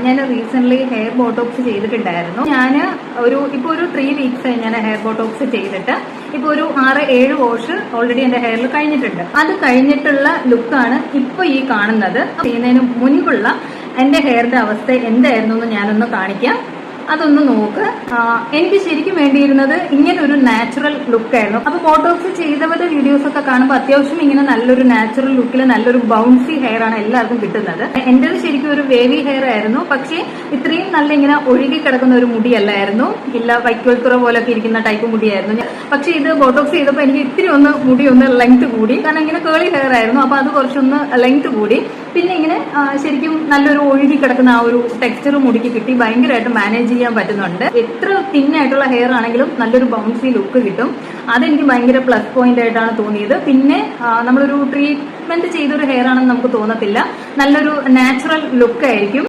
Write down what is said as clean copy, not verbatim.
ഞാൻ recent hair Botox ചെയ്തിട്ടുണ്ടായിരുന്നു. ഞാൻ ഇപ്പൊ ഒരു 3 വീക്സ് ആയി ഞാൻ ഹെയർ ബോട്ടോക്സ് ചെയ്തിട്ട്. ഇപ്പൊ ഒരു 6-7 വാഷ് ഓൾറെഡി എന്റെ ഹെയറിൽ കഴിഞ്ഞിട്ടുണ്ട്. അത് കഴിഞ്ഞിട്ടുള്ള ലുക്കാണ് ഇപ്പൊ ഈ കാണുന്നത്. ചെയ്യുന്നതിന് മുൻപുള്ള എന്റെ ഹെയറിന്റെ അവസ്ഥ എന്തായിരുന്നു എന്ന് ഞാനൊന്ന് കാണിക്കാം. അതൊന്ന് നോക്ക്. എനിക്ക് ശരിക്കും വേണ്ടിയിരുന്നത് ഇങ്ങനെ ഒരു നാച്ചുറൽ ലുക്കായിരുന്നു. അപ്പൊ ബോട്ടോക്സ് ചെയ്തവരുടെ വീഡിയോസ് ഒക്കെ കാണുമ്പോൾ അത്യാവശ്യം ഇങ്ങനെ നല്ലൊരു നാച്ചുറൽ ലുക്കിൽ നല്ലൊരു ബൗൺസി ഹെയർ ആണ് എല്ലാവർക്കും കിട്ടുന്നത്. എന്റേത് ശരിക്കും ഒരു വേവി ഹെയർ ആയിരുന്നു. പക്ഷേ ഇത്രയും നല്ല ഇങ്ങനെ ഒഴുകി കിടക്കുന്ന ഒരു മുടിയല്ലായിരുന്നു. ഇല്ല വൈക്കോൽത്തുറ പോലൊക്കെ ഇരിക്കുന്ന ടൈപ്പ് മുടിയായിരുന്നു. പക്ഷെ ഇത് ബോട്ടോക്സ് ചെയ്തപ്പോൾ എനിക്ക് ഇത്തിരി മുടി ഒന്ന് ലെങ്ത് കൂടി. കാരണം ഇങ്ങനെ കേളി ഹെയർ ആയിരുന്നു. അപ്പൊ അത് കുറച്ചൊന്ന് ലെങ്ത് കൂടി. പിന്നെ ഇങ്ങനെ ശരിക്കും നല്ലൊരു ഒഴുകി കിടക്കുന്ന ആ ഒരു ടെക്സ്ചർ മുടിക്ക് കിട്ടി. ഭയങ്കരമായിട്ട് മാനേജ് ചെയ്യാൻ പറ്റുന്നുണ്ട്. എത്ര തിന്നായിട്ടുള്ള ഹെയർ ആണെങ്കിലും നല്ലൊരു ബൗൺസി ലുക്ക് കിട്ടും. അതെനിക്ക് ഭയങ്കര പ്ലസ് പോയിന്റ് ആയിട്ടാണ് തോന്നിയത്. പിന്നെ നമ്മളൊരു ട്രീറ്റ്മെന്റ് ചെയ്തൊരു ഹെയർ ആണെന്ന് നമുക്ക് തോന്നത്തില്ല. നല്ലൊരു നാച്ചുറൽ ലുക്ക് ആയിരിക്കും.